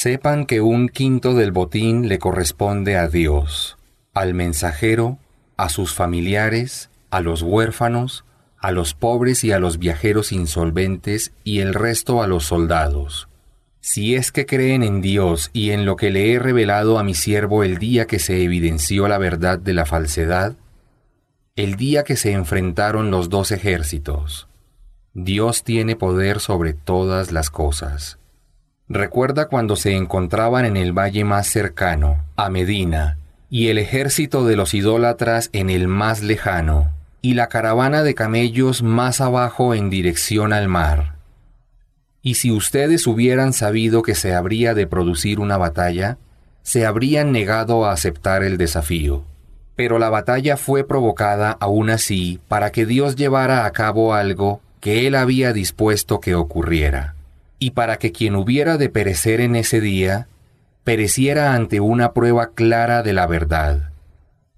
Sepan que 1/5 del botín le corresponde a Dios, al mensajero, a sus familiares, a los huérfanos, a los pobres y a los viajeros insolventes y el resto a los soldados. Si es que creen en Dios y en lo que le he revelado a mi siervo el día que se evidenció la verdad de la falsedad, el día que se enfrentaron los 2 ejércitos. Dios tiene poder sobre todas las cosas. Recuerda cuando se encontraban en el valle más cercano, a Medina, y el ejército de los idólatras en el más lejano, y la caravana de camellos más abajo en dirección al mar. Y si ustedes hubieran sabido que se habría de producir una batalla, se habrían negado a aceptar el desafío. Pero la batalla fue provocada aún así para que Dios llevara a cabo algo que Él había dispuesto que ocurriera, y para que quien hubiera de perecer en ese día, pereciera ante una prueba clara de la verdad,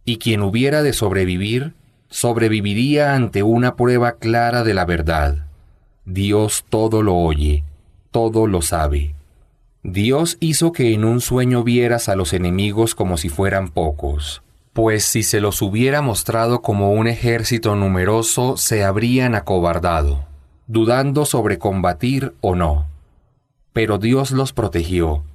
y quien hubiera de sobrevivir, sobreviviría ante una prueba clara de la verdad. Dios todo lo oye, todo lo sabe. Dios hizo que en un sueño vieras a los enemigos como si fueran pocos, pues si se los hubiera mostrado como un ejército numeroso, se habrían acobardado, dudando sobre combatir o no. Pero Dios los protegió.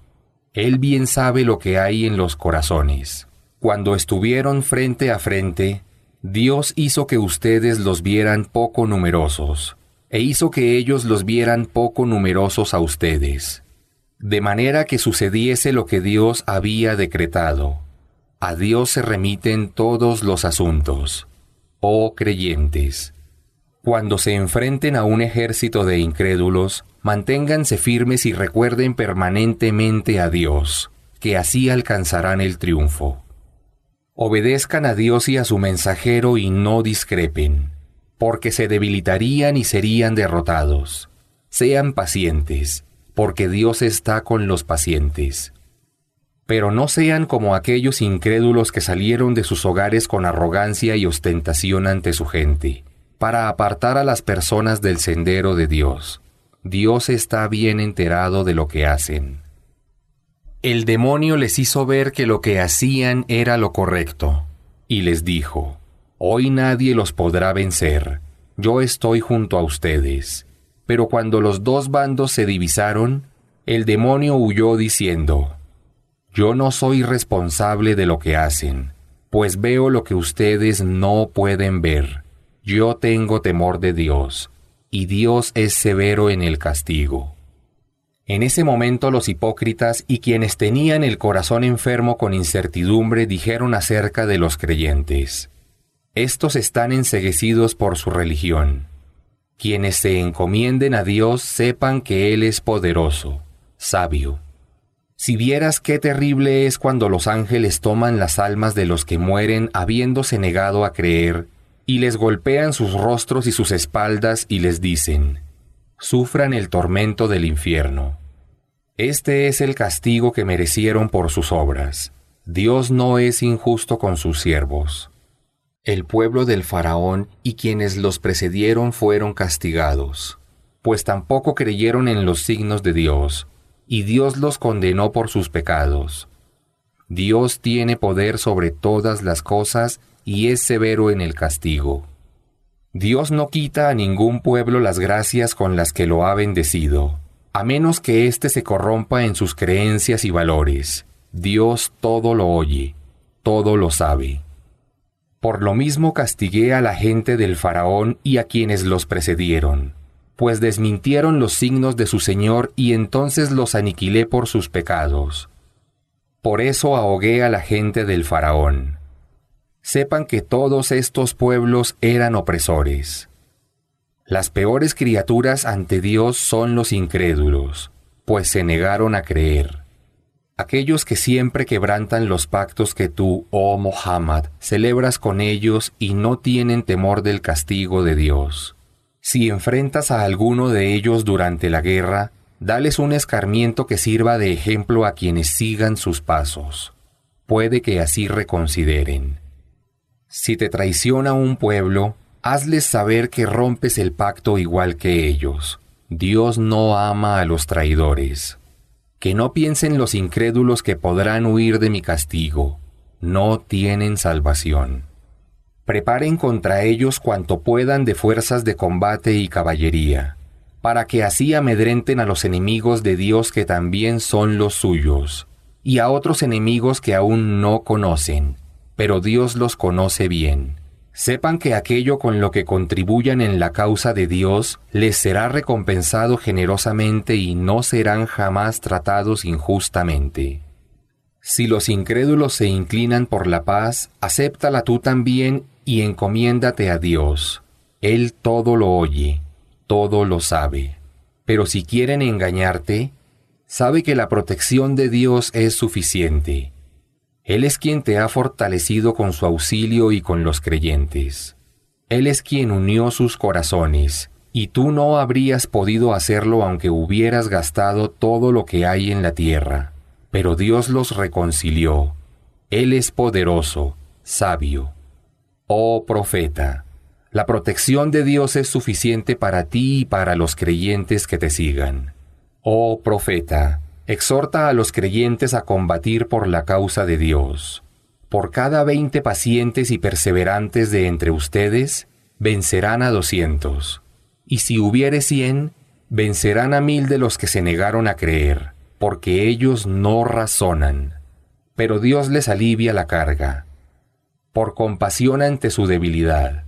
Él bien sabe lo que hay en los corazones. Cuando estuvieron frente a frente, Dios hizo que ustedes los vieran poco numerosos, e hizo que ellos los vieran poco numerosos a ustedes, de manera que sucediese lo que Dios había decretado. A Dios se remiten todos los asuntos. Oh creyentes, cuando se enfrenten a un ejército de incrédulos, manténganse firmes y recuerden permanentemente a Dios, que así alcanzarán el triunfo. Obedezcan a Dios y a su mensajero y no discrepen, porque se debilitarían y serían derrotados. Sean pacientes, porque Dios está con los pacientes. Pero no sean como aquellos incrédulos que salieron de sus hogares con arrogancia y ostentación ante su gente, para apartar a las personas del sendero de Dios. Dios está bien enterado de lo que hacen. El demonio les hizo ver que lo que hacían era lo correcto, y les dijo: Hoy nadie los podrá vencer, yo estoy junto a ustedes. Pero cuando los 2 bandos se divisaron, el demonio huyó diciendo: Yo no soy responsable de lo que hacen, pues veo lo que ustedes no pueden ver. Yo tengo temor de Dios, y Dios es severo en el castigo. En ese momento los hipócritas y quienes tenían el corazón enfermo con incertidumbre dijeron acerca de los creyentes: Estos están enceguecidos por su religión. Quienes se encomienden a Dios sepan que Él es poderoso, sabio. Si vieras qué terrible es cuando los ángeles toman las almas de los que mueren habiéndose negado a creer, y les golpean sus rostros y sus espaldas y les dicen: Sufran el tormento del infierno. Este es el castigo que merecieron por sus obras. Dios no es injusto con sus siervos. El pueblo del faraón y quienes los precedieron fueron castigados, pues tampoco creyeron en los signos de Dios, y Dios los condenó por sus pecados. Dios tiene poder sobre todas las cosas y es severo en el castigo. Dios no quita a ningún pueblo las gracias con las que lo ha bendecido, a menos que éste se corrompa en sus creencias y valores. Dios todo lo oye, todo lo sabe. Por lo mismo castigué a la gente del faraón y a quienes los precedieron, pues desmintieron los signos de su Señor y entonces los aniquilé por sus pecados. Por eso ahogué a la gente del faraón. Sepan que todos estos pueblos eran opresores. Las peores criaturas ante Dios son los incrédulos, pues se negaron a creer. Aquellos que siempre quebrantan los pactos que tú, oh Muhammad, celebras con ellos y no tienen temor del castigo de Dios. Si enfrentas a alguno de ellos durante la guerra, dales un escarmiento que sirva de ejemplo a quienes sigan sus pasos. Puede que así reconsideren. Si te traiciona un pueblo, hazles saber que rompes el pacto igual que ellos. Dios no ama a los traidores. Que no piensen los incrédulos que podrán huir de mi castigo. No tienen salvación. Preparen contra ellos cuanto puedan de fuerzas de combate y caballería, para que así amedrenten a los enemigos de Dios que también son los suyos, y a otros enemigos que aún no conocen, pero Dios los conoce bien. Sepan que aquello con lo que contribuyan en la causa de Dios les será recompensado generosamente y no serán jamás tratados injustamente. Si los incrédulos se inclinan por la paz, acéptala tú también y encomiéndate a Dios. Él todo lo oye, todo lo sabe. Pero si quieren engañarte, sabe que la protección de Dios es suficiente. Él es quien te ha fortalecido con su auxilio y con los creyentes. Él es quien unió sus corazones, y tú no habrías podido hacerlo aunque hubieras gastado todo lo que hay en la tierra. Pero Dios los reconcilió. Él es poderoso, sabio. Oh profeta, la protección de Dios es suficiente para ti y para los creyentes que te sigan. Oh profeta, exhorta a los creyentes a combatir por la causa de Dios. Por cada 20 pacientes y perseverantes de entre ustedes, vencerán a 200. Y si hubiere 100, vencerán a 1000 de los que se negaron a creer, porque ellos no razonan. Pero Dios les alivia la carga. Por compasión ante su debilidad.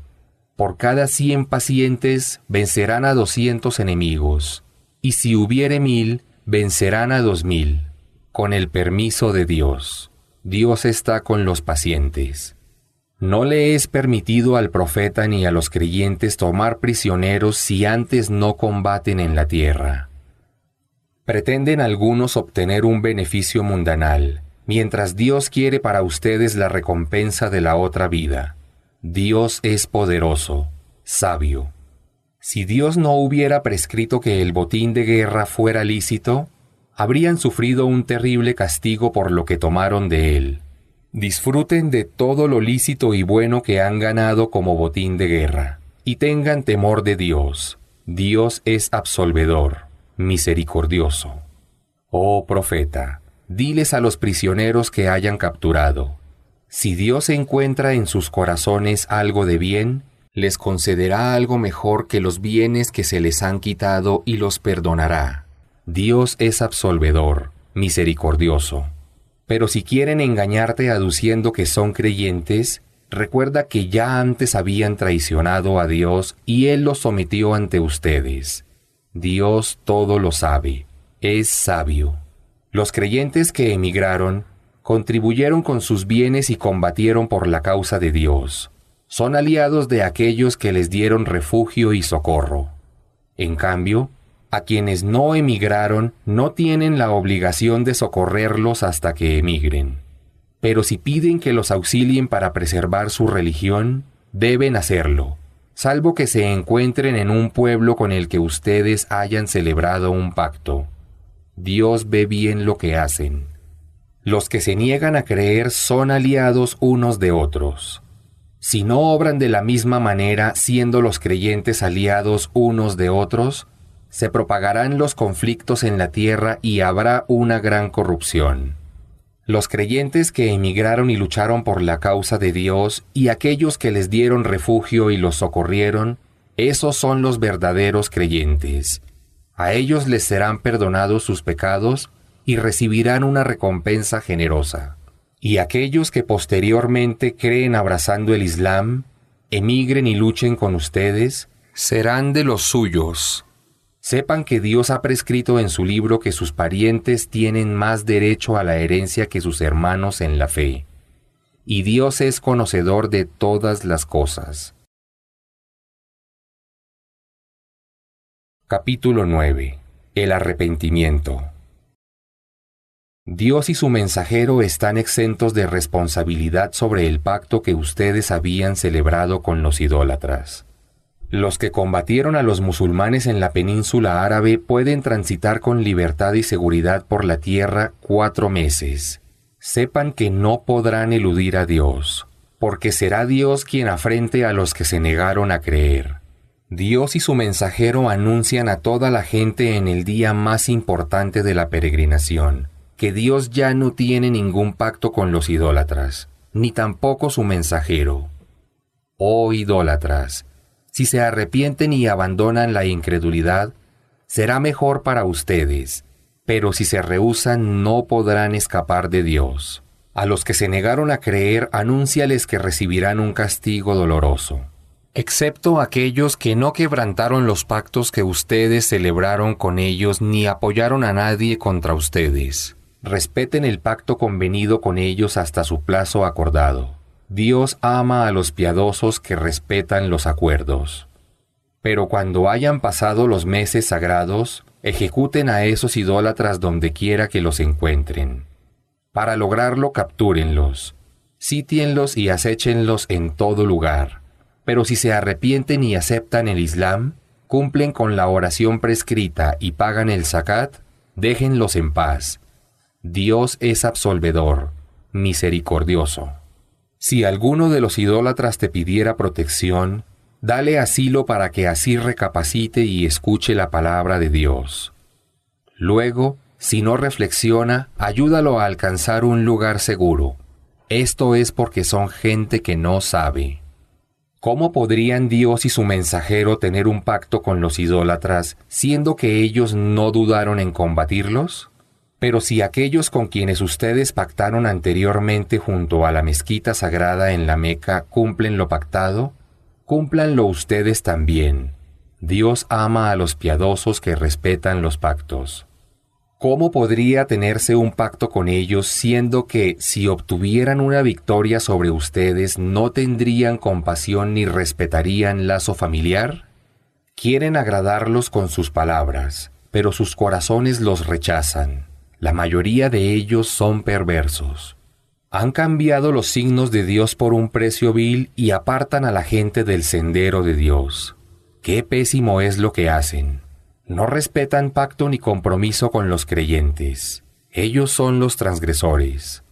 Por cada 100 pacientes, vencerán a 200 enemigos. Y si hubiere 1000, vencerán a 2000, con el permiso de Dios. Dios está con los pacientes. No le es permitido al profeta ni a los creyentes tomar prisioneros si antes no combaten en la tierra. Pretenden algunos obtener un beneficio mundanal, mientras Dios quiere para ustedes la recompensa de la otra vida. Dios es poderoso, sabio. Si Dios no hubiera prescrito que el botín de guerra fuera lícito, habrían sufrido un terrible castigo por lo que tomaron de él. Disfruten de todo lo lícito y bueno que han ganado como botín de guerra, y tengan temor de Dios. Dios es absolvedor, misericordioso. Oh profeta, diles a los prisioneros que hayan capturado: si Dios encuentra en sus corazones algo de bien, les concederá algo mejor que los bienes que se les han quitado y los perdonará. Dios es absolvedor, misericordioso. Pero si quieren engañarte aduciendo que son creyentes, recuerda que ya antes habían traicionado a Dios y Él los sometió ante ustedes. Dios todo lo sabe, es sabio. Los creyentes que emigraron contribuyeron con sus bienes y combatieron por la causa de Dios. Son aliados de aquellos que les dieron refugio y socorro. En cambio, a quienes no emigraron no tienen la obligación de socorrerlos hasta que emigren. Pero si piden que los auxilien para preservar su religión, deben hacerlo, salvo que se encuentren en un pueblo con el que ustedes hayan celebrado un pacto. Dios ve bien lo que hacen. Los que se niegan a creer son aliados unos de otros. Si no obran de la misma manera, siendo los creyentes aliados unos de otros, se propagarán los conflictos en la tierra y habrá una gran corrupción. Los creyentes que emigraron y lucharon por la causa de Dios y aquellos que les dieron refugio y los socorrieron, esos son los verdaderos creyentes. A ellos les serán perdonados sus pecados y recibirán una recompensa generosa. Y aquellos que posteriormente creen abrazando el Islam, emigren y luchen con ustedes, serán de los suyos. Sepan que Dios ha prescrito en su libro que sus parientes tienen más derecho a la herencia que sus hermanos en la fe. Y Dios es conocedor de todas las cosas. Capítulo 9. El arrepentimiento. Dios y su mensajero están exentos de responsabilidad sobre el pacto que ustedes habían celebrado con los idólatras. Los que combatieron a los musulmanes en la península árabe pueden transitar con libertad y seguridad por la tierra 4 meses. Sepan que no podrán eludir a Dios, porque será Dios quien afrente a los que se negaron a creer. Dios y su mensajero anuncian a toda la gente en el día más importante de la peregrinación, que Dios ya no tiene ningún pacto con los idólatras, ni tampoco su mensajero. Oh idólatras, si se arrepienten y abandonan la incredulidad, será mejor para ustedes, pero si se rehúsan no podrán escapar de Dios. A los que se negaron a creer, anúnciales que recibirán un castigo doloroso. Excepto aquellos que no quebrantaron los pactos que ustedes celebraron con ellos ni apoyaron a nadie contra ustedes. Respeten el pacto convenido con ellos hasta su plazo acordado. Dios ama a los piadosos que respetan los acuerdos. Pero cuando hayan pasado los meses sagrados, ejecuten a esos idólatras donde quiera que los encuentren. Para lograrlo, captúrenlos, sítienlos y acéchenlos en todo lugar. Pero si se arrepienten y aceptan el Islam, cumplen con la oración prescrita y pagan el zakat, déjenlos en paz. Dios es absolvedor, misericordioso. Si alguno de los idólatras te pidiera protección, dale asilo para que así recapacite y escuche la palabra de Dios. Luego, si no reflexiona, ayúdalo a alcanzar un lugar seguro. Esto es porque son gente que no sabe. ¿Cómo podrían Dios y su mensajero tener un pacto con los idólatras, siendo que ellos no dudaron en combatirlos? Pero si aquellos con quienes ustedes pactaron anteriormente junto a la mezquita sagrada en la Meca cumplen lo pactado, cúmplanlo ustedes también. Dios ama a los piadosos que respetan los pactos. ¿Cómo podría tenerse un pacto con ellos, siendo que, si obtuvieran una victoria sobre ustedes, no tendrían compasión ni respetarían lazo familiar? Quieren agradarlos con sus palabras, pero sus corazones los rechazan. La mayoría de ellos son perversos. Han cambiado los signos de Dios por un precio vil y apartan a la gente del sendero de Dios. ¡Qué pésimo es lo que hacen! No respetan pacto ni compromiso con los creyentes. Ellos son los transgresores.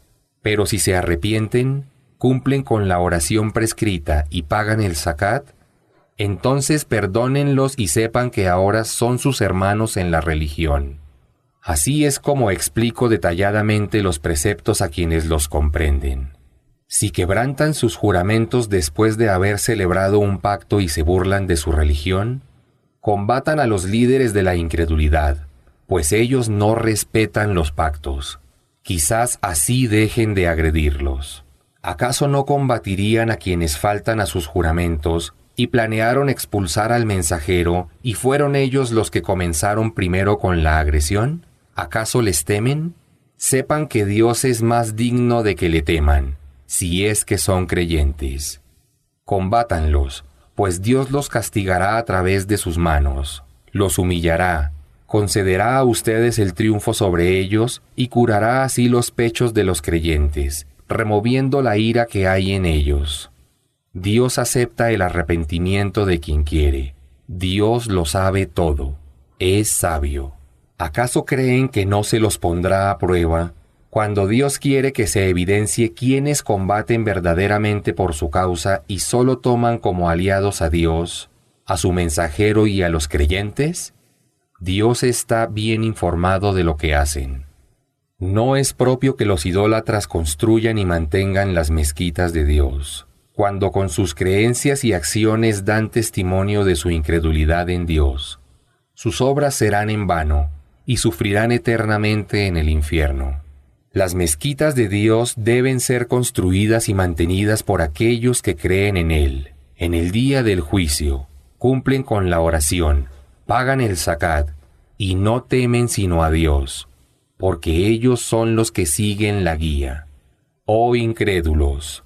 Pero si se arrepienten, cumplen con la oración prescrita y pagan el zakat, entonces perdónenlos y sepan que ahora son sus hermanos en la religión. Así es como explico detalladamente los preceptos a quienes los comprenden. Si quebrantan sus juramentos después de haber celebrado un pacto y se burlan de su religión, combatan a los líderes de la incredulidad, pues ellos no respetan los pactos. Quizás así dejen de agredirlos. ¿Acaso no combatirían a quienes faltan a sus juramentos y planearon expulsar al mensajero y fueron ellos los que comenzaron primero con la agresión? ¿Acaso les temen? Sepan que Dios es más digno de que le teman, si es que son creyentes. Combátanlos, pues Dios los castigará a través de sus manos, los humillará, concederá a ustedes el triunfo sobre ellos y curará así los pechos de los creyentes, removiendo la ira que hay en ellos. Dios acepta el arrepentimiento de quien quiere. Dios lo sabe todo. Es sabio. ¿Acaso creen que no se los pondrá a prueba cuando Dios quiere que se evidencie quiénes combaten verdaderamente por su causa y solo toman como aliados a Dios, a su mensajero y a los creyentes? Dios está bien informado de lo que hacen. No es propio que los idólatras construyan y mantengan las mezquitas de Dios, cuando con sus creencias y acciones dan testimonio de su incredulidad en Dios. Sus obras serán en vano y sufrirán eternamente en el infierno. Las mezquitas de Dios deben ser construidas y mantenidas por aquellos que creen en Él. En el día del juicio, cumplen con la oración, pagan el zakat y no temen sino a Dios, porque ellos son los que siguen la guía. Oh incrédulos,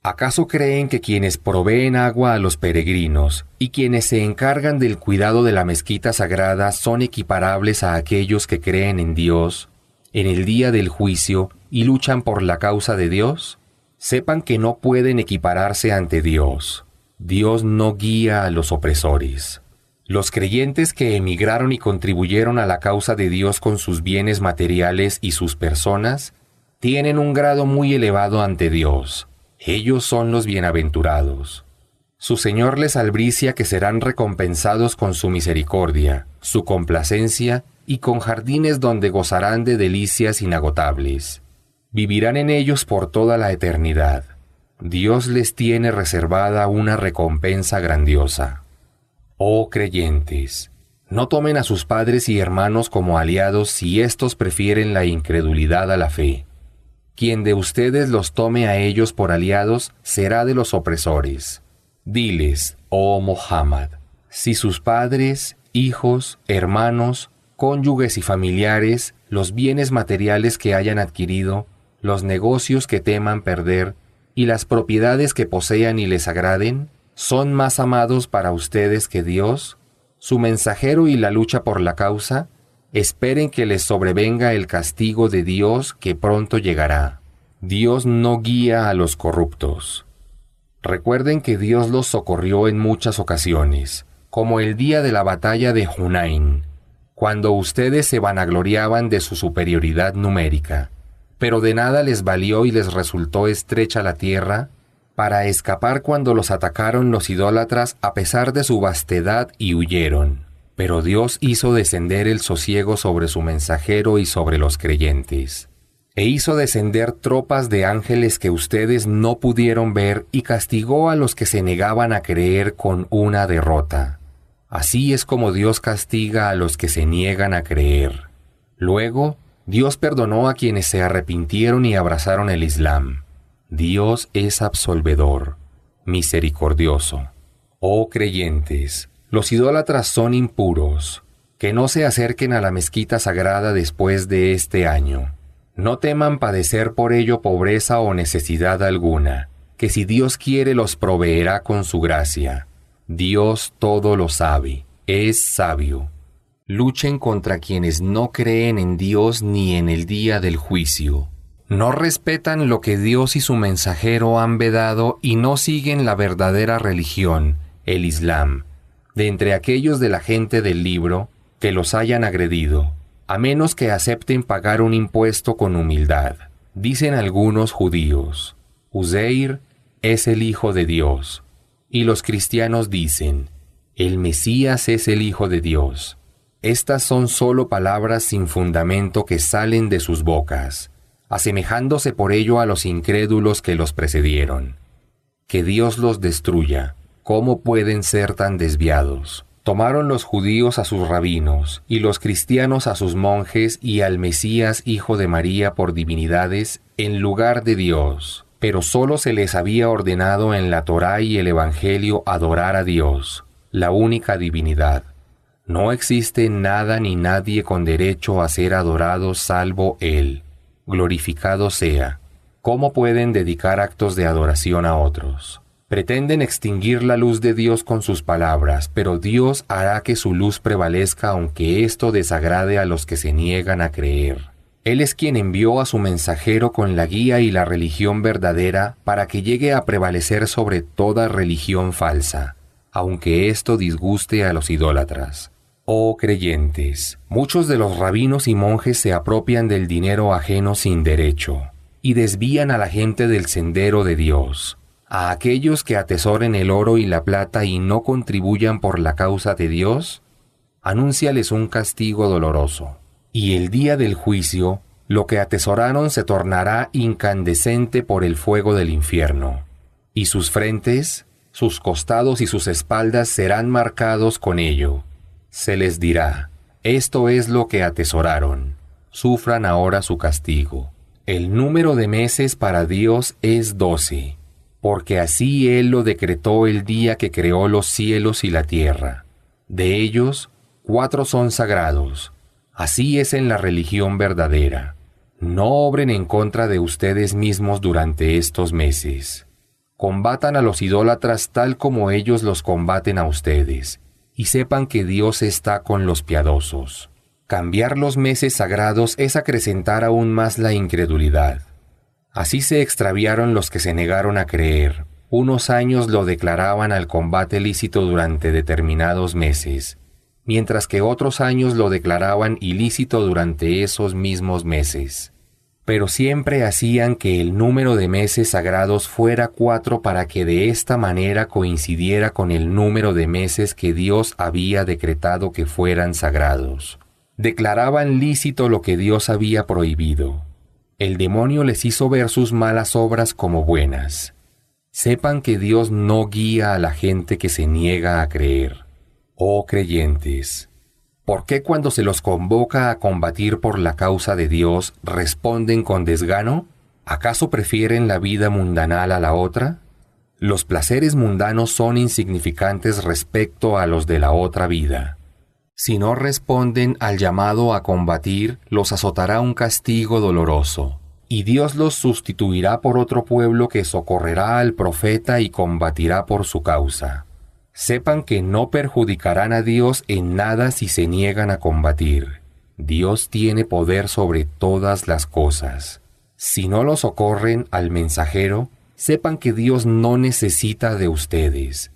¿acaso creen que quienes proveen agua a los peregrinos y quienes se encargan del cuidado de la mezquita sagrada son equiparables a aquellos que creen en Dios en el día del juicio y luchan por la causa de Dios? Sepan que no pueden equipararse ante Dios. Dios no guía a los opresores. Los creyentes que emigraron y contribuyeron a la causa de Dios con sus bienes materiales y sus personas tienen un grado muy elevado ante Dios. Ellos son los bienaventurados. Su Señor les albricia que serán recompensados con su misericordia, su complacencia y con jardines donde gozarán de delicias inagotables. Vivirán en ellos por toda la eternidad. Dios les tiene reservada una recompensa grandiosa. Oh creyentes, no tomen a sus padres y hermanos como aliados si éstos prefieren la incredulidad a la fe. Quien de ustedes los tome a ellos por aliados será de los opresores. Diles, oh Muhammad, si sus padres, hijos, hermanos, cónyuges y familiares, los bienes materiales que hayan adquirido, los negocios que teman perder y las propiedades que posean y les agraden, son más amados para ustedes que Dios, su mensajero y la lucha por la causa, esperen que les sobrevenga el castigo de Dios que pronto llegará. Dios no guía a los corruptos. Recuerden que Dios los socorrió en muchas ocasiones, como el día de la batalla de Hunain, cuando ustedes se vanagloriaban de su superioridad numérica, pero de nada les valió y les resultó estrecha la tierra para escapar cuando los atacaron los idólatras a pesar de su vastedad y huyeron. Pero Dios hizo descender el sosiego sobre su mensajero y sobre los creyentes. E hizo descender tropas de ángeles que ustedes no pudieron ver y castigó a los que se negaban a creer con una derrota. Así es como Dios castiga a los que se niegan a creer. Luego, Dios perdonó a quienes se arrepintieron y abrazaron el Islam. Dios es absolvedor, misericordioso. Oh creyentes, los idólatras son impuros, que no se acerquen a la mezquita sagrada después de este año. No teman padecer por ello pobreza o necesidad alguna, que si Dios quiere los proveerá con su gracia. Dios todo lo sabe, es sabio. Luchen contra quienes no creen en Dios ni en el día del juicio. No respetan lo que Dios y su mensajero han vedado y no siguen la verdadera religión, el Islam, de entre aquellos de la gente del libro que los hayan agredido, a menos que acepten pagar un impuesto con humildad. Dicen algunos judíos, Uzeir es el Hijo de Dios, y los cristianos dicen, el Mesías es el Hijo de Dios. Estas son solo palabras sin fundamento que salen de sus bocas, asemejándose por ello a los incrédulos que los precedieron. Que Dios los destruya. ¿Cómo pueden ser tan desviados? Tomaron los judíos a sus rabinos, y los cristianos a sus monjes y al Mesías hijo de María por divinidades en lugar de Dios. Pero solo se les había ordenado en la Torá y el Evangelio adorar a Dios, la única divinidad. No existe nada ni nadie con derecho a ser adorado salvo Él. Glorificado sea. ¿Cómo pueden dedicar actos de adoración a otros? Pretenden extinguir la luz de Dios con sus palabras, pero Dios hará que su luz prevalezca aunque esto desagrade a los que se niegan a creer. Él es quien envió a su mensajero con la guía y la religión verdadera para que llegue a prevalecer sobre toda religión falsa, aunque esto disguste a los idólatras. Oh creyentes, muchos de los rabinos y monjes se apropian del dinero ajeno sin derecho y desvían a la gente del sendero de Dios. A aquellos que atesoren el oro y la plata y no contribuyan por la causa de Dios, anúnciales un castigo doloroso. Y el día del juicio, lo que atesoraron se tornará incandescente por el fuego del infierno, y sus frentes, sus costados y sus espaldas serán marcados con ello. Se les dirá, esto es lo que atesoraron, sufran ahora su castigo. El número de meses para Dios es 12, porque así Él lo decretó el día que creó los cielos y la tierra. De ellos, 4 son sagrados. Así es en la religión verdadera. No obren en contra de ustedes mismos durante estos meses. Combatan a los idólatras tal como ellos los combaten a ustedes, y sepan que Dios está con los piadosos. Cambiar los meses sagrados es acrecentar aún más la incredulidad. Así se extraviaron los que se negaron a creer. Unos años lo declaraban al combate lícito durante determinados meses, mientras que otros años lo declaraban ilícito durante esos mismos meses. pero siempre hacían que el número de meses sagrados fuera 4 para que de esta manera coincidiera con el número de meses que Dios había decretado que fueran sagrados. Declaraban lícito lo que Dios había prohibido. El demonio les hizo ver sus malas obras como buenas. Sepan que Dios no guía a la gente que se niega a creer. Oh creyentes, ¿por qué cuando se los convoca a combatir por la causa de Dios responden con desgano? ¿Acaso prefieren la vida mundanal a la otra? Los placeres mundanos son insignificantes respecto a los de la otra vida. Si no responden al llamado a combatir, los azotará un castigo doloroso, y Dios los sustituirá por otro pueblo que socorrerá al profeta y combatirá por su causa. Sepan que no perjudicarán a Dios en nada si se niegan a combatir. Dios tiene poder sobre todas las cosas. Si no lo socorren al mensajero, sepan que Dios no necesita de ustedes,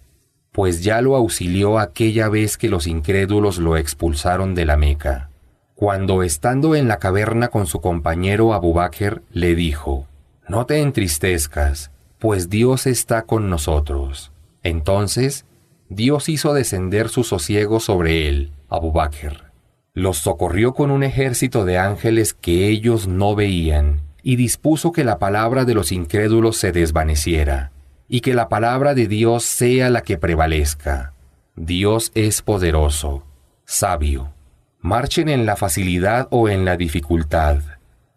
pues ya lo auxilió aquella vez que los incrédulos lo expulsaron de la Meca. Cuando estando en la caverna con su compañero Abu Bakr, le dijo: «No te entristezcas, pues Dios está con nosotros». Entonces, Dios hizo descender su sosiego sobre él, Abu Bakr. Los socorrió con un ejército de ángeles que ellos no veían, y dispuso que la palabra de los incrédulos se desvaneciera, y que la palabra de Dios sea la que prevalezca. Dios es poderoso, sabio. Marchen en la facilidad o en la dificultad.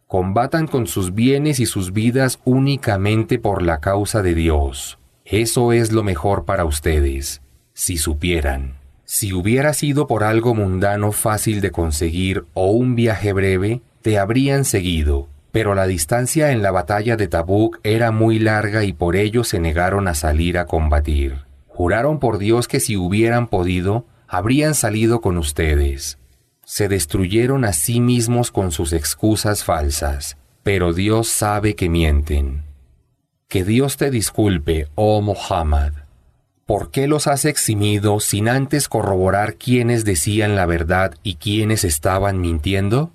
Combatan con sus bienes y sus vidas únicamente por la causa de Dios. Eso es lo mejor para ustedes, si supieran. Si hubiera sido por algo mundano fácil de conseguir o un viaje breve, te habrían seguido. Pero la distancia en la batalla de Tabuk era muy larga y por ello se negaron a salir a combatir. Juraron por Dios que si hubieran podido, habrían salido con ustedes. Se destruyeron a sí mismos con sus excusas falsas, pero Dios sabe que mienten. Que Dios te disculpe, oh Muhammad. ¿Por qué los has eximido sin antes corroborar quiénes decían la verdad y quiénes estaban mintiendo?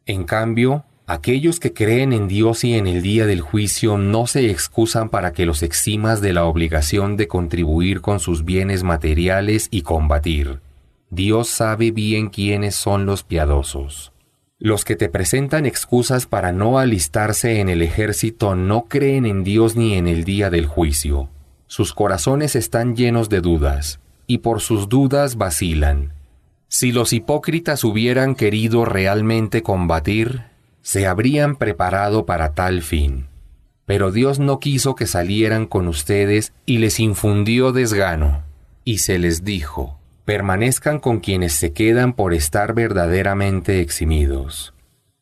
En cambio, aquellos que creen en Dios y en el día del juicio no se excusan para que los eximas de la obligación de contribuir con sus bienes materiales y combatir. Dios sabe bien quiénes son los piadosos. Los que te presentan excusas para no alistarse en el ejército no creen en Dios ni en el día del juicio. Sus corazones están llenos de dudas, y por sus dudas vacilan. Si los hipócritas hubieran querido realmente combatir, se habrían preparado para tal fin. Pero Dios no quiso que salieran con ustedes y les infundió desgano. Y se les dijo: permanezcan con quienes se quedan por estar verdaderamente eximidos.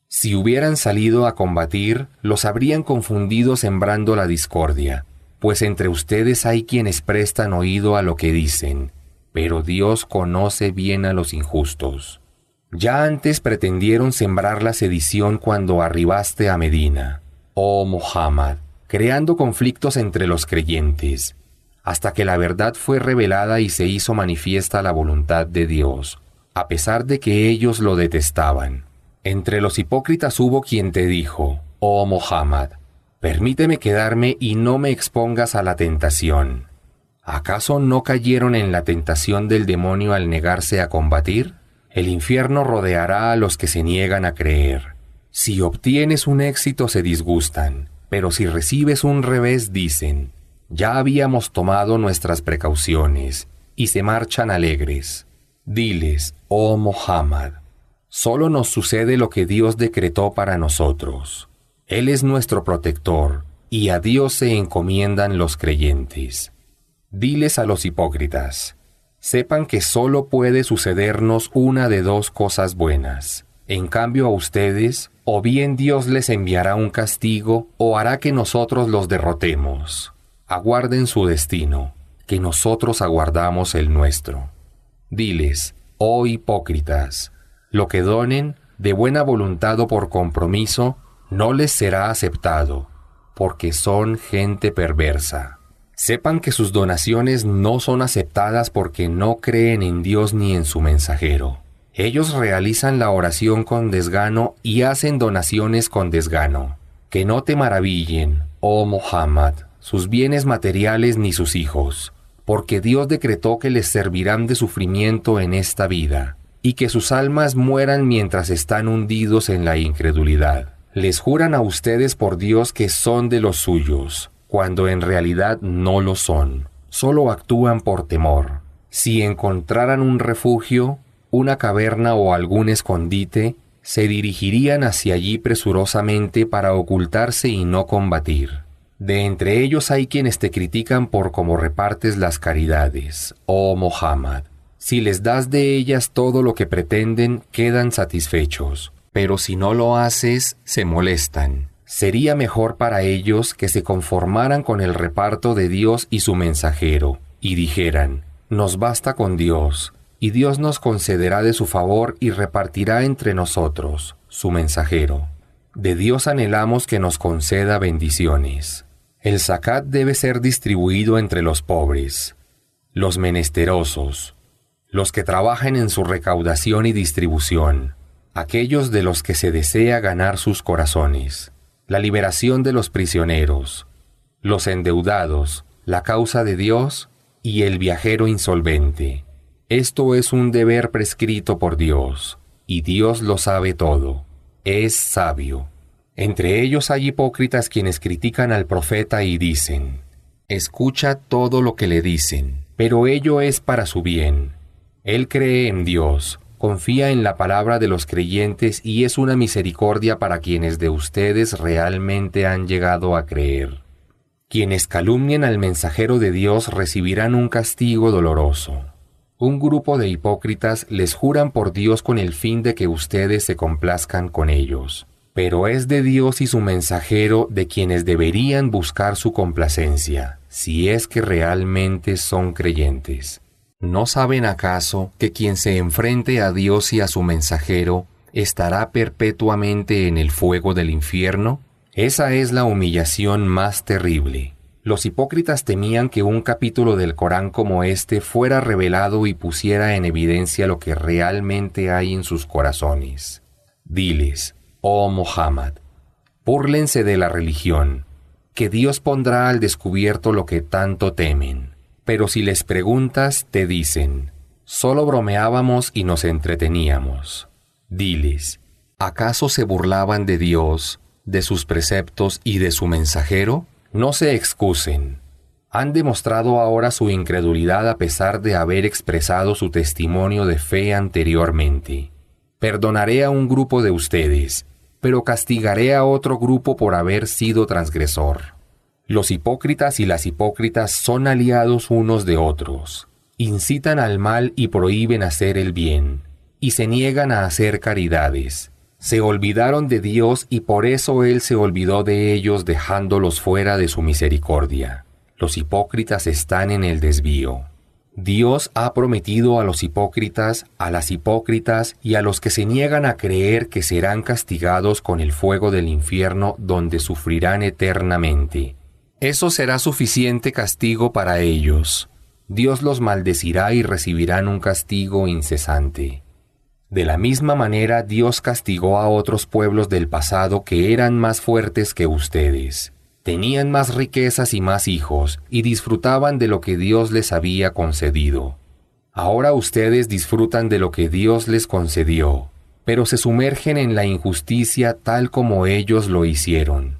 Si hubieran salido a combatir, los habrían confundido sembrando la discordia, pues entre ustedes hay quienes prestan oído a lo que dicen, pero Dios conoce bien a los injustos. Ya antes pretendieron sembrar la sedición cuando arribaste a Medina, oh Muhammad, creando conflictos entre los creyentes, hasta que la verdad fue revelada y se hizo manifiesta la voluntad de Dios, a pesar de que ellos lo detestaban. Entre los hipócritas hubo quien te dijo: oh Muhammad, permíteme quedarme y no me expongas a la tentación. ¿Acaso no cayeron en la tentación del demonio al negarse a combatir? El infierno rodeará a los que se niegan a creer. Si obtienes un éxito se disgustan, pero si recibes un revés dicen: ya habíamos tomado nuestras precauciones, y se marchan alegres. Diles, oh Muhammad, solo nos sucede lo que Dios decretó para nosotros. Él es nuestro protector, y a Dios se encomiendan los creyentes. Diles a los hipócritas: sepan que solo puede sucedernos una de dos cosas buenas. En cambio a ustedes, o bien Dios les enviará un castigo, o hará que nosotros los derrotemos. Aguarden su destino, que nosotros aguardamos el nuestro. Diles, oh hipócritas, lo que donen, de buena voluntad o por compromiso, no les será aceptado, porque son gente perversa. Sepan que sus donaciones no son aceptadas porque no creen en Dios ni en su mensajero. Ellos realizan la oración con desgano y hacen donaciones con desgano. Que no te maravillen, oh Muhammad, sus bienes materiales ni sus hijos, porque Dios decretó que les servirán de sufrimiento en esta vida, y que sus almas mueran mientras están hundidos en la incredulidad. Les juran a ustedes por Dios que son de los suyos, cuando en realidad no lo son, solo actúan por temor. Si encontraran un refugio, una caverna o algún escondite, se dirigirían hacia allí presurosamente para ocultarse y no combatir. De entre ellos hay quienes te critican por cómo repartes las caridades, oh Muhammad. Si les das de ellas todo lo que pretenden, quedan satisfechos, pero si no lo haces, se molestan. Sería mejor para ellos que se conformaran con el reparto de Dios y su mensajero, y dijeran, nos basta con Dios, y Dios nos concederá de su favor y repartirá entre nosotros, su mensajero. De Dios anhelamos que nos conceda bendiciones. El zakat debe ser distribuido entre los pobres, los menesterosos, los que trabajan en su recaudación y distribución, aquellos de los que se desea ganar sus corazones, la liberación de los prisioneros, los endeudados, la causa de Dios y el viajero insolvente. Esto es un deber prescrito por Dios, y Dios lo sabe todo. Es sabio. Entre ellos hay hipócritas quienes critican al profeta y dicen, escucha todo lo que le dicen, pero ello es para su bien. Él cree en Dios, confía en la palabra de los creyentes y es una misericordia para quienes de ustedes realmente han llegado a creer. Quienes calumnien al mensajero de Dios recibirán un castigo doloroso. Un grupo de hipócritas les juran por Dios con el fin de que ustedes se complazcan con ellos. Pero es de Dios y su mensajero de quienes deberían buscar su complacencia, si es que realmente son creyentes. ¿No saben acaso que quien se enfrente a Dios y a su mensajero estará perpetuamente en el fuego del infierno? Esa es la humillación más terrible. Los hipócritas temían que un capítulo del Corán como este fuera revelado y pusiera en evidencia lo que realmente hay en sus corazones. Diles, oh Muhammad, búrlense de la religión, que Dios pondrá al descubierto lo que tanto temen. Pero si les preguntas, te dicen, solo bromeábamos y nos entreteníamos. Diles, ¿acaso se burlaban de Dios, de sus preceptos y de su mensajero? No se excusen. Han demostrado ahora su incredulidad a pesar de haber expresado su testimonio de fe anteriormente. Perdonaré a un grupo de ustedes, pero castigaré a otro grupo por haber sido transgresor. Los hipócritas y las hipócritas son aliados unos de otros. Incitan al mal y prohíben hacer el bien, y se niegan a hacer caridades. Se olvidaron de Dios y por eso Él se olvidó de ellos dejándolos fuera de su misericordia. Los hipócritas están en el desvío. Dios ha prometido a los hipócritas, a las hipócritas y a los que se niegan a creer que serán castigados con el fuego del infierno donde sufrirán eternamente. Eso será suficiente castigo para ellos. Dios los maldecirá y recibirán un castigo incesante. De la misma manera, Dios castigó a otros pueblos del pasado que eran más fuertes que ustedes. Tenían más riquezas y más hijos, y disfrutaban de lo que Dios les había concedido. Ahora ustedes disfrutan de lo que Dios les concedió, pero se sumergen en la injusticia tal como ellos lo hicieron.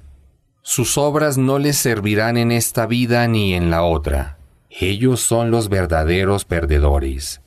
Sus obras no les servirán en esta vida ni en la otra. Ellos son los verdaderos perdedores.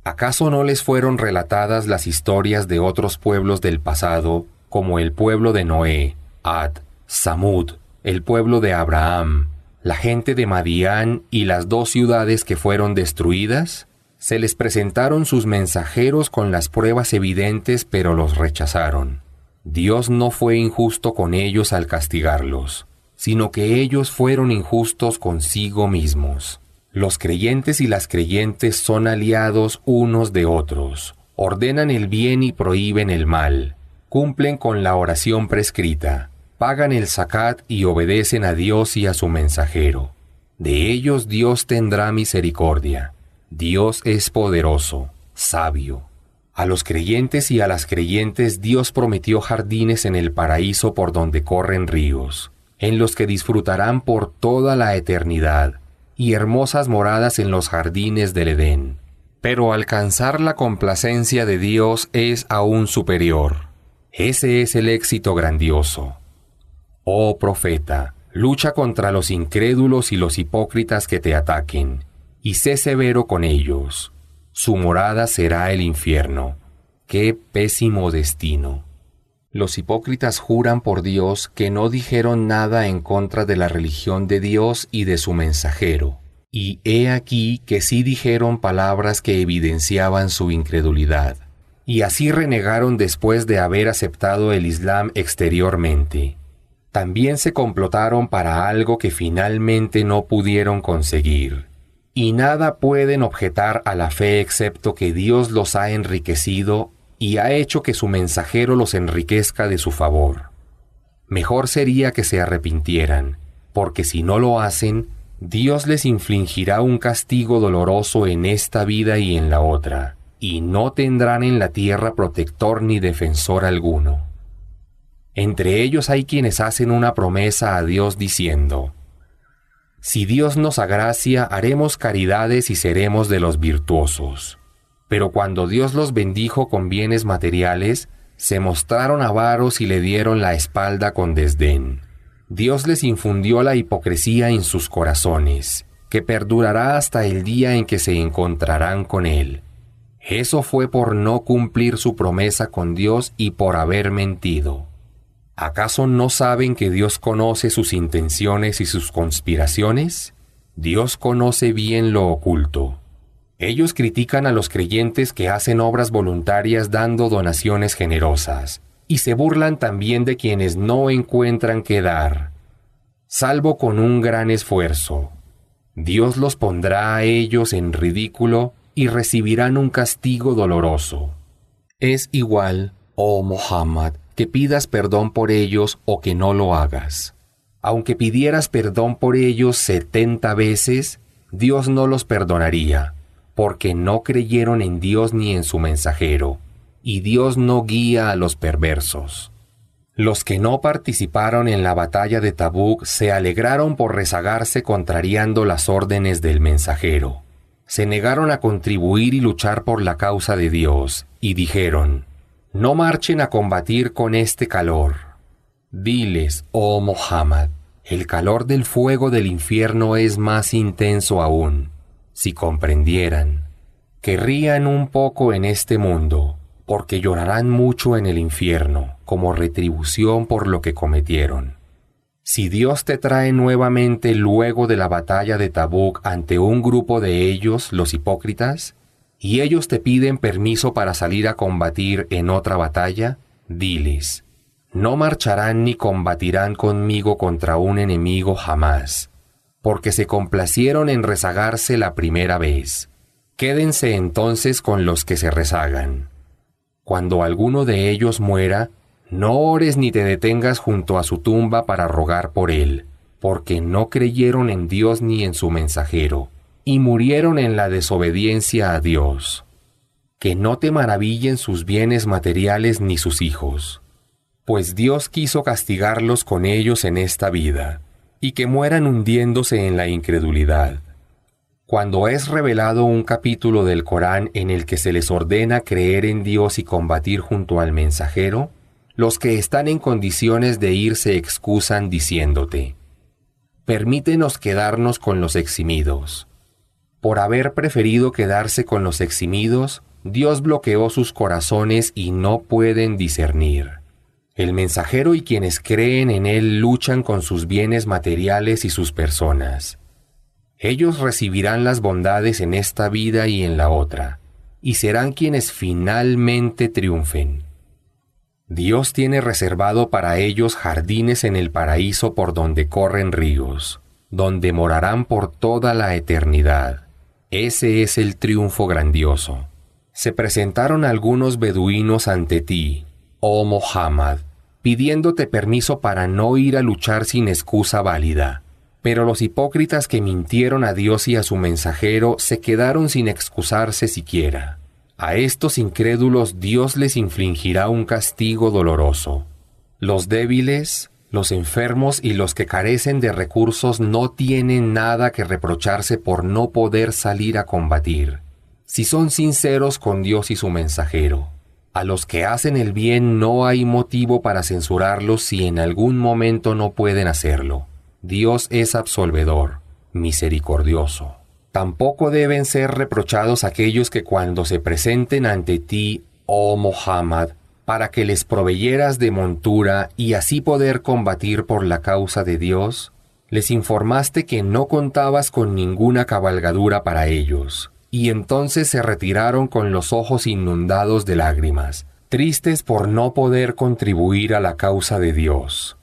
¿Acaso no les fueron relatadas las historias de otros pueblos del pasado, como el pueblo de Noé, Ad, Samud, el pueblo de Abraham, la gente de Madián y las 2 ciudades que fueron destruidas? Se les presentaron sus mensajeros con las pruebas evidentes, pero los rechazaron. Dios no fue injusto con ellos al castigarlos, sino que ellos fueron injustos consigo mismos. Los creyentes y las creyentes son aliados unos de otros, ordenan el bien y prohíben el mal, cumplen con la oración prescrita, pagan el zakat y obedecen a Dios y a su mensajero. De ellos Dios tendrá misericordia. Dios es poderoso, sabio. A los creyentes y a las creyentes Dios prometió jardines en el paraíso por donde corren ríos, en los que disfrutarán por toda la eternidad, y hermosas moradas en los jardines del Edén. Pero alcanzar la complacencia de Dios es aún superior. Ese es el éxito grandioso. Oh profeta, lucha contra los incrédulos y los hipócritas que te ataquen, y sé severo con ellos. Su morada será el infierno. ¡Qué pésimo destino! Los hipócritas juran por Dios que no dijeron nada en contra de la religión de Dios y de su mensajero. Y he aquí que sí dijeron palabras que evidenciaban su incredulidad. Y así renegaron después de haber aceptado el Islam exteriormente. También se complotaron para algo que finalmente no pudieron conseguir. Y nada pueden objetar a la fe excepto que Dios los ha enriquecido y ha hecho que su mensajero los enriquezca de su favor. Mejor sería que se arrepintieran, porque si no lo hacen, Dios les infligirá un castigo doloroso en esta vida y en la otra, y no tendrán en la tierra protector ni defensor alguno. Entre ellos hay quienes hacen una promesa a Dios diciendo: si Dios nos agracia, haremos caridades y seremos de los virtuosos. Pero cuando Dios los bendijo con bienes materiales, se mostraron avaros y le dieron la espalda con desdén. Dios les infundió la hipocresía en sus corazones, que perdurará hasta el día en que se encontrarán con Él. Eso fue por no cumplir su promesa con Dios y por haber mentido. ¿Acaso no saben que Dios conoce sus intenciones y sus conspiraciones? Dios conoce bien lo oculto. Ellos critican a los creyentes que hacen obras voluntarias dando donaciones generosas, y se burlan también de quienes no encuentran qué dar, salvo con un gran esfuerzo. Dios los pondrá a ellos en ridículo y recibirán un castigo doloroso. Es igual, oh Muhammad, que pidas perdón por ellos o que no lo hagas. Aunque pidieras perdón por ellos 70 veces, Dios no los perdonaría, porque no creyeron en Dios ni en su mensajero, y Dios no guía a los perversos. Los que no participaron en la batalla de Tabuk se alegraron por rezagarse contrariando las órdenes del mensajero. Se negaron a contribuir y luchar por la causa de Dios, y dijeron: no marchen a combatir con este calor. Diles, oh Muhammad, el calor del fuego del infierno es más intenso aún. Si comprendieran, querrían un poco en este mundo, porque llorarán mucho en el infierno, como retribución por lo que cometieron. Si Dios te trae nuevamente luego de la batalla de Tabuk ante un grupo de ellos, los hipócritas, y ellos te piden permiso para salir a combatir en otra batalla, diles: no marcharán ni combatirán conmigo contra un enemigo jamás, porque se complacieron en rezagarse la primera vez. Quédense entonces con los que se rezagan. Cuando alguno de ellos muera, no ores ni te detengas junto a su tumba para rogar por él, porque no creyeron en Dios ni en su mensajero, y murieron en la desobediencia a Dios. Que no te maravillen sus bienes materiales ni sus hijos, pues Dios quiso castigarlos con ellos en esta vida, y que mueran hundiéndose en la incredulidad. Cuando es revelado un capítulo del Corán en el que se les ordena creer en Dios y combatir junto al mensajero, los que están en condiciones de ir se excusan diciéndote: permítenos quedarnos con los eximidos. Por haber preferido quedarse con los eximidos, Dios bloqueó sus corazones y no pueden discernir. El mensajero y quienes creen en él luchan con sus bienes materiales y sus personas. Ellos recibirán las bondades en esta vida y en la otra, y serán quienes finalmente triunfen. Dios tiene reservado para ellos jardines en el paraíso por donde corren ríos, donde morarán por toda la eternidad. Ese es el triunfo grandioso. Se presentaron algunos beduinos ante ti, oh Muhammad, pidiéndote permiso para no ir a luchar sin excusa válida. Pero los hipócritas que mintieron a Dios y a su mensajero se quedaron sin excusarse siquiera. A estos incrédulos Dios les infligirá un castigo doloroso. Los débiles, los enfermos y los que carecen de recursos no tienen nada que reprocharse por no poder salir a combatir, si son sinceros con Dios y su mensajero. A los que hacen el bien no hay motivo para censurarlos si en algún momento no pueden hacerlo. Dios es absolvedor, misericordioso. Tampoco deben ser reprochados aquellos que cuando se presenten ante ti, oh Muhammad, para que les proveyeras de montura y así poder combatir por la causa de Dios, les informaste que no contabas con ninguna cabalgadura para ellos, y entonces se retiraron con los ojos inundados de lágrimas, tristes por no poder contribuir a la causa de Dios.